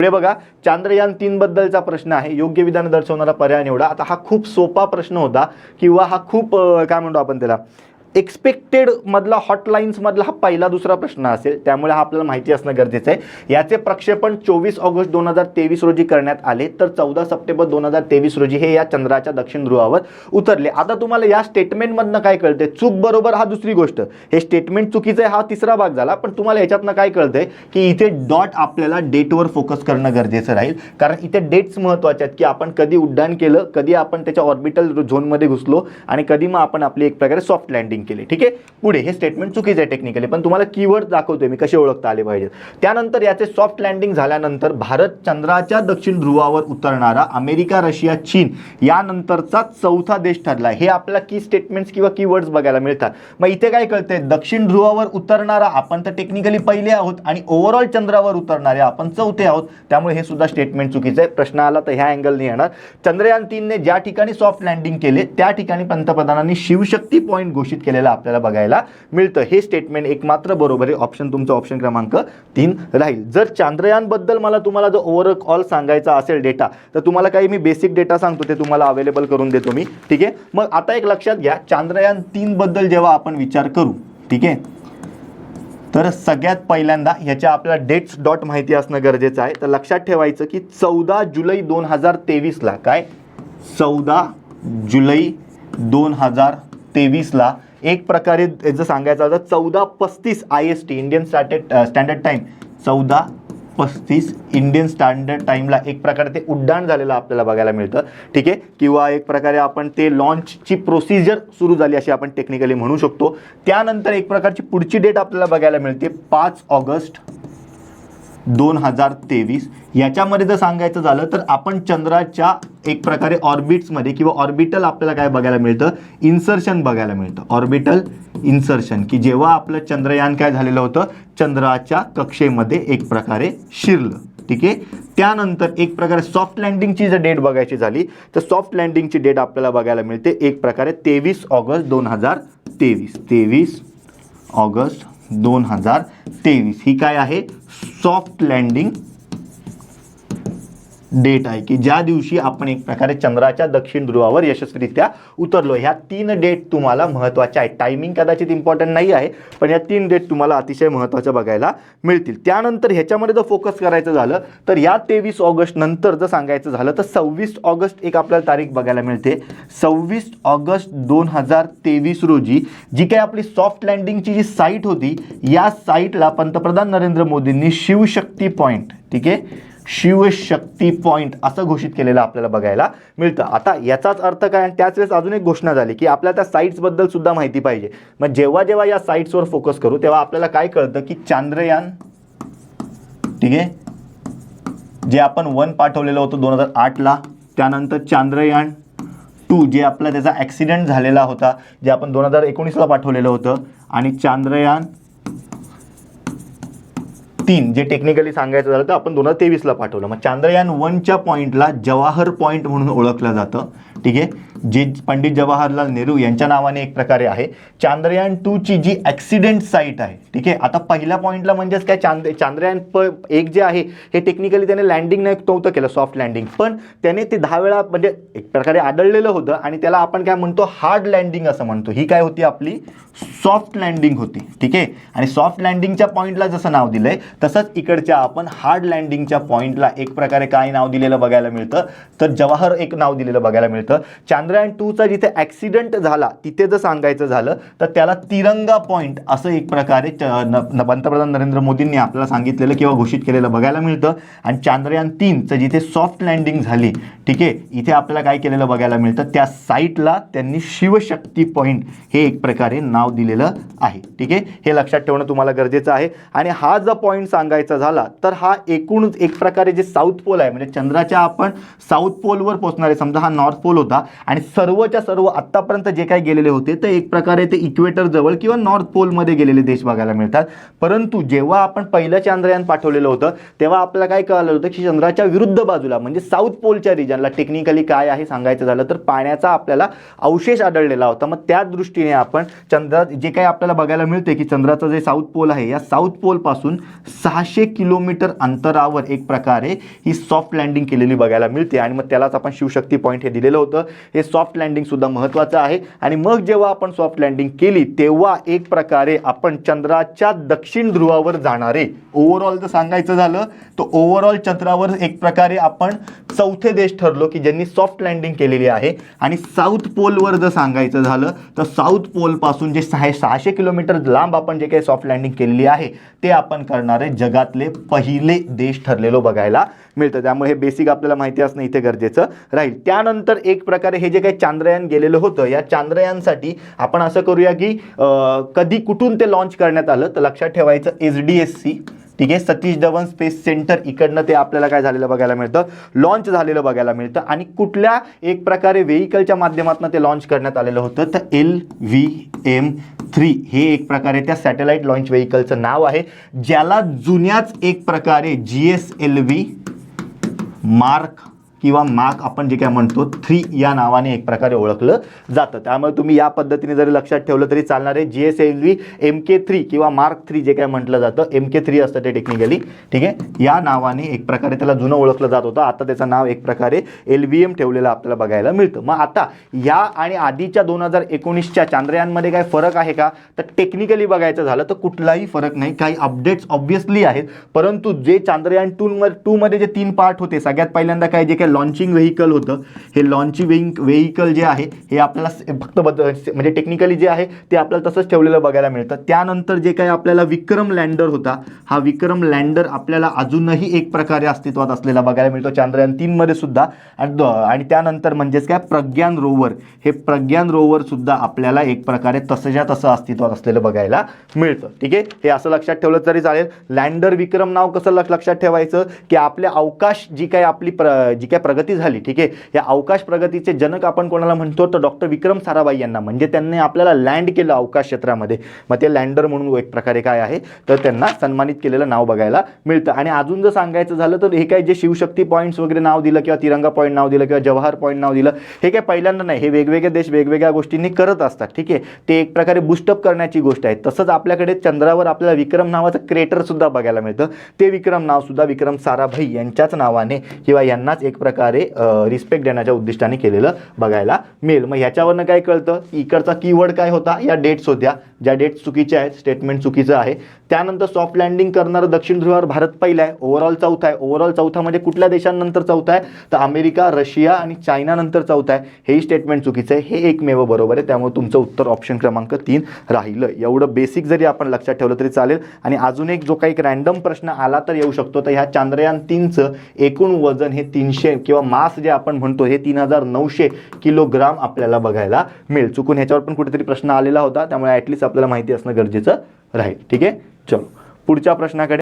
पुढे बघा, चांद्रयान-3 बद्दलचा प्रश्न आहे. योग्य विधान दर्शवणारा पर्याय निवडा. आता हा खूप सोपा प्रश्न होता किंवा हा खूप काय म्हणतो आपण त्याला एक्सपेक्टेड मधला हॉटलाईन्स मधला हा पहिला दुसरा प्रश्न असेल, त्यामुळे हा आपल्याला माहिती असणं गरजेचं आहे. याचे प्रक्षेपण 24 ऑगस्ट 2023 रोजी करण्यात आले, तर 14 सप्टेंबर 2023 रोजी हे या चंद्राच्या दक्षिण ध्रुवावर उतरले. आता तुम्हाला या स्टेटमेंटमधनं काय कळतंय? चूक बरोबर हा दुसरी गोष्ट, हे स्टेटमेंट चुकीचं आहे हा तिसरा भाग झाला. पण तुम्हाला याच्यातनं काय कळतंय की इथे डॉट आपल्याला डेटवर फोकस करणं गरजेचं राहील, कारण इथे डेट्स महत्त्वाचे आहेत की आपण कधी उड्डाण केलं, कधी आपण त्याच्या ऑर्बिटल झोनमध्ये घुसलो आणि कधी मग आपण आपली एक प्रकारे सॉफ्ट लँडिंग केली. ठीक आहे, पुढे हे स्टेटमेंट चुकीचं आहे टेक्निकली, पण तुम्हाला कीवर्ड दाखवतोय मी कसे ओळखता आले पाहिजेत. त्यानंतर याचे सॉफ्ट लँडिंग झाल्यानंतर भारत चंद्राच्या दक्षिण ध्रुवावर उतरणारा अमेरिका, रशिया, चीन यानंतरचा चौथा देश ठरला. हे आपल्याला की स्टेटमेंट्स किंवा कीवर्ड्स बघायला मिळतात. मग इथे काय कळतंय? दक्षिण ध्रुवावर उतरणारा आपण तर टेक्निकली पहिले आहोत आणि ओव्हरऑल चंद्रावर उतरणारे आपण चौथे आहोत, त्यामुळे हे सुद्धा स्टेटमेंट चुकीचं आहे. प्रश्न आला तर ह्या अँगलने येणार. चंद्रयान-3 ने ज्या ठिकाणी सॉफ्ट लँडिंग केले त्या ठिकाणी पंतप्रधानांनी शिवशक्ती पॉईंट घोषित केलेलं आपल्याला बघायला मिळतं. हे स्टेटमेंट एकमात्र बरोबर आहे. ऑप्शन तुमचा ऑप्शन क्रमांक 3 राहील. जर चांद्रयान बद्दल तुम्हाला जर ओव्हरऑल सांगायचा असेल डेटा, तर तुम्हाला काही मी बेसिक डेटा सांगतो ते तुम्हाला अवेलेबल करून देतो मी. ठीक आहे, मग आता एक लक्षात घ्या, चांद्रयान-3 बद्दल जेव्हा आपण विचार करू, ठीक आहे, तर सगळ्यात पहिल्यांदा ह्याच्या आपल्याला डेट्स डॉट माहिती असणं गरजेचं आहे. तर लक्षात ठेवायचं की 14 जुलै 2023 ला काय 14 जुलै 2023 ला एक प्रकारे जर सांगायचं होतं 14:35 IST Indian standard time 14:35 Indian standard टाइमला एक प्रकारे ते उड्डाण झालेलं आपल्याला बघायला मिळतं. ठीक आहे, किंवा एक प्रकारे आपण ते लॉन्चची प्रोसिजर सुरू झाली अशी आपण टेक्निकली म्हणू शकतो. त्यानंतर एक प्रकारची पुढची डेट आपल्याला बघायला मिळते 5 ऑगस्ट 2023. याच्यामध्ये जर सांगायचं झालं तर आपण चंद्राच्या एक प्रकारे ऑर्बिट्समध्ये किंवा ऑर्बिटल आपल्याला काय बघायला मिळतं? इन्सर्शन बघायला मिळतं. ऑर्बिटल इन्सर्शन, की जेव्हा आपलं चंद्रयान काय झालेलं होतं? चंद्राच्या कक्षेमध्ये एक प्रकारे शिरलं. ठीक आहे, त्यानंतर एक प्रकारे सॉफ्ट लँडिंगची जर डेट बघायची झाली तर सॉफ्ट लँडिंगची डेट आपल्याला बघायला मिळते एक प्रकारे 23 ऑगस्ट 2023. 23 ऑगस्ट 2023 ही काय आहे? सॉफ्ट लँडिंग डेट आहे, की ज्या दिवशी आपण एक प्रकारे चंद्राच्या दक्षिण ध्रुवावर यशस्वीरित्या उतरलो. ह्या 3 डेट तुम्हाला महत्त्वाच्या आहेत. टायमिंग कदाचित इम्पॉर्टंट नाही आहे, पण या 3 डेट तुम्हाला अतिशय महत्त्वाच्या बघायला मिळतील. त्यानंतर ह्याच्यामध्ये जर फोकस करायचं झालं तर या 23 ऑगस्ट नंतर जर सांगायचं झालं तर 26 ऑगस्ट एक आपल्याला तारीख बघायला मिळते. 26 ऑगस्ट 2023 रोजी जी काही आपली सॉफ्ट लँडिंगची जी साईट होती, या साईटला पंतप्रधान नरेंद्र मोदींनी शिवशक्ती पॉईंट, ठीक आहे, शिवशक्ती पॉईंट असं घोषित केलेलं आपल्याला बघायला मिळतं. आता याचाच अर्थ काय? आणि त्याच वेळेस अजून एक घोषणा झाली की आपल्याला त्या साईट्सबद्दल सुद्धा माहिती पाहिजे. मग जेव्हा जेव्हा या साईट्सवर फोकस करू तेव्हा आपल्याला काय कळतं की चांद्रयान, ठीक आहे, जे आपण 1 पाठवलेलं होतं 2008 ला, त्यानंतर चांद्रयान 2 जे आपला त्याचा ॲक्सिडेंट झालेला होता, जे आपण 2019 ला पाठवलेलं होतं, आणि चांद्रयान 3 जे टेक्निकली सांगायचं झालं तर आपण 2023 ला पाठवलं. मग चांद्रयान 1च्या पॉईंटला जवाहर पॉईंट म्हणून ओळखलं जातं. ठीक आहे, जे पंडित जवाहरलाल नेहरू यांच्या नावाने एक प्रकारे आहे. चांद्रयान 2ची जी ॲक्सिडेंट साईट आहे, ठीक आहे, आता पहिल्या पॉईंटला म्हणजेच काय चांद्रयान 1 जे आहे हे टेक्निकली त्याने लँडिंग नव्हतं केलं, सॉफ्ट लँडिंग, पण त्याने ते 10 वेळा म्हणजे एक प्रकारे आढळलेलं होतं आणि त्याला आपण काय म्हणतो? हार्ड लँडिंग असं म्हणतो. ही काय होती? आपली सॉफ्ट लँडिंग होती. ठीक आहे, आणि सॉफ्ट लँडिंगच्या पॉईंटला जसं नाव दिलंय तसंच इकडच्या आपण हार्ड लँडिंगच्या पॉईंटला एक प्रकारे काय नाव दिलेलं बघायला मिळतं? तर जवाहर एक नाव दिलेलं बघायला मिळतं. चांद्रयान 2चा जिथे ॲक्सिडेंट झाला तिथे जर सांगायचं झालं तर त्याला तिरंगा पॉईंट असं एक प्रकारे पंतप्रधान नरेंद्र मोदींनी आपल्याला सांगितलेलं किंवा घोषित केलेलं बघायला मिळतं. आणि चांद्रयान 3चं जिथे सॉफ्ट लँडिंग झाली, ठीक आहे, इथे आपल्याला काय केलेलं बघायला मिळतं? त्या साईटला त्यांनी शिवशक्ती पॉईंट हे एक प्रकारे नाव दिलेलं आहे. ठीक आहे, हे लक्षात ठेवणं तुम्हाला गरजेचं आहे. आणि हा जर पॉईंट सांगायचा झाला तर हा एकूण एक प्रकारे जे साऊथ पोल आहे, म्हणजे चंद्राच्या आपण साऊथ पोलवर पोहोचणारे, समजा हा नॉर्थ पोल होता आणि सर्वच्या सर्व आत्तापर्यंत जे काही गेलेले होते ते एक प्रकारे ते इक्वेटर जवळ किंवा नॉर्थ पोलमध्ये गेलेले देश बघायला मिळतात. परंतु जेव्हा आपण पहिलं चांद्रयान पाठवलेलं होतं तेव्हा आपल्याला काय कळालं होतं की चंद्राच्या विरुद्ध बाजूला म्हणजे साऊथ पोलच्या रिजनला टेक्निकली काय आहे सांगायचं झालं तर पाण्याचा आपल्याला अवशेष आढळलेला होता. मग त्या दृष्टीने आपण चंद्रात जे काही आपल्याला बघायला मिळते की चंद्राचं जे साऊथ पोल आहे या साऊथ पोलपासून 600 किलोमीटर अंतरावर एक प्रकारे ही सॉफ्ट लँडिंग केलेली बघायला मिळते आणि मग त्यालाच आपण शिवशक्ती पॉईंट हे दिलेलं होतं. हे सॉफ्ट लँडिंग सुद्धा महत्त्वाचं आहे आणि मग जेव्हा आपण सॉफ्ट लँडिंग केली तेव्हा एक प्रकारे आपण चंद्राच्या दक्षिण ध्रुवावर जाणारे ओव्हरऑल जर सांगायचं झालं तर ओव्हरऑल चंद्रावर एक प्रकारे आपण चौथे देश ठरलो की ज्यांनी सॉफ्ट लँडिंग केलेली आहे. आणि साऊथ पोलवर जर सांगायचं झालं तर साऊथ पोलपासून जे 600 किलोमीटर लांब आपण जे काही सॉफ्ट लँडिंग केलेली आहे ते आपण करणारे जगातले पहिले देश ठरलेलो बघायला मिळतं. त्यामुळे हे बेसिक आपल्याला माहिती असणं इथे गरजेचं राहील. त्यानंतर एक प्रकारे हे जे काही चांद्रयान गेलेलं होतं या चांद्रयानसाठी आपण असं करूया की कधी कुठून ते लॉन्च करण्यात आलं तर लक्षात ठेवायचं SDSC, ठीक आहे, सतीश धवन स्पेस सेंटर इकडनं ते आपल्याला काय झालेलं बघायला मिळतं, लॉन्च झालेलं बघायला मिळतं. आणि कुठल्या एक प्रकारे व्हेइकलच्या माध्यमातून ते लॉन्च करण्यात आलेलं होतं तर LVM-3 हे एक प्रकारे त्या सॅटेलाइट लॉन्च व्हेइकलचं नाव आहे ज्याला जुन्याच एक प्रकारे GSLV मार्क किंवा मार्क आपण जे काय म्हणतो 3 या नावाने एक प्रकारे ओळखलं जातं. त्यामुळे तुम्ही या पद्धतीने जरी लक्षात ठेवलं तरी चालणार आहे. GSLV MK3 किंवा मार्क 3 जे काय म्हटलं जातं MK3 असतं ते टेक्निकली, ठीक आहे, या नावाने एक प्रकारे त्याला जुनं ओळखलं जात होतं. आता त्याचं नाव एक प्रकारे LVM ठेवलेलं आपल्याला बघायला मिळतं. मग आता या आणि आधीच्या 2019च्या चांद्रयानमध्ये काय फरक आहे का तर टेक्निकली बघायचं झालं तर कुठलाही फरक नाही. काही अपडेट्स ऑब्व्हियसली आहेत परंतु जे चांद्रयान 2 मध्ये जे 3 पार्ट होते सगळ्यात पहिल्यांदा काय जे काय लॉन्चिंग व्हेइकल होतं हे लॉन्चिंग व्हेइकल जे आहे हे आपल्याला फक्त म्हणजे टेक्निकली जे आहे ते आपल्याला तसंच ठेवलेलं बघायला मिळतं. त्यानंतर जे काही आपल्याला विक्रम लँडर होता हा विक्रम लँडर आपल्याला अजूनही एक प्रकारे अस्तित्वात असलेला बघायला मिळतो चांद्रयान 3 मध्ये सुद्धा. आणि त्यानंतर म्हणजेच काय प्रज्ञान रोवर, हे प्रज्ञान रोवर सुद्धा आपल्याला एक प्रकारे तसंच्या तसं अस्तित्वात असलेलं बघायला मिळतं. ठीक आहे, हे असं लक्षात ठेवलं तरी चालेल. लँडर विक्रम नाव कसं लक्षात ठेवायचं की आपल्या अवकाश जी काही आपली जी काय प्रगती झाली, ठीक आहे, या अवकाश प्रगतीचे जनक आपण कोणाला म्हणतो तर डॉक्टर विक्रम साराभाई यांना. म्हणजे त्यांनी आपल्याला लँड केलं अवकाश क्षेत्रामध्ये, मग ते लँडर म्हणून एक प्रकारे काय आहे तर त्यांना सन्मानित केलेलं नाव बघायला मिळतं. आणि अजून जर सांगायचं झालं तर हे काय जे शिवशक्ती पॉईंट्स वगैरे नाव दिलं किंवा तिरंगा पॉईंट नाव दिलं किंवा जवाहर पॉईंट नाव दिलं हे काय पहिल्यांदा नाही, हे वेगवेगळे देश वेगवेगळ्या गोष्टींनी करत असतात. ठीक आहे, ते एक प्रकारे बुस्टअप करण्याची गोष्ट आहे. तसंच आपल्याकडे चंद्रावर आपल्याला विक्रम नावाचं क्रेटर सुद्धा बघायला मिळतं. ते विक्रम नाव सुद्धा विक्रम साराभाई यांच्याच नावाने किंवा यांनाच एक प्रकारे रिस्पेक्ट देण्याच्या उद्दिष्टाने केलेलं बघायला मिळेल. मग ह्याच्यावरनं काय कळतं इकडचा कीवर्ड काय होता, या डेट्स होत्या, ज्या डेट्स चुकीच्या आहेत, स्टेटमेंट चुकीचं आहे. त्यानंतर सॉफ्ट लँडिंग करणारं दक्षिण ध्रुवावर भारत पहिला आहे, ओव्हरऑल चौथा आहे. ओव्हरऑल चौथा म्हणजे कुठल्या देशांनंतर चौथा आहे तर अमेरिका, रशिया आणि चायना नंतर चौथा आहे. हेही स्टेटमेंट चुकीचं आहे, हे एकमेव बरोबर आहे. त्यामुळे तुमचं उत्तर ऑप्शन क्रमांक 3 राहिलं. एवढं बेसिक जरी आपण लक्षात ठेवलं तरी चालेल. आणि अजून एक जो काही रँडम प्रश्न आला तर येऊ शकतो तर ह्या चांद्रयान 3चं एकूण वजन हे 300 किंवा मास जे आपण म्हणतो हे 3900 किलोग्राम आपल्याला बघायला मिळेल. चुकून ह्याच्यावर पण कुठेतरी प्रश्न आलेला होता त्यामुळे ॲटलिस्ट आपल्याला माहिती असणं गरजेचं राहील. ठीक आहे, चलो पुढच्या प्रश्नाकडे.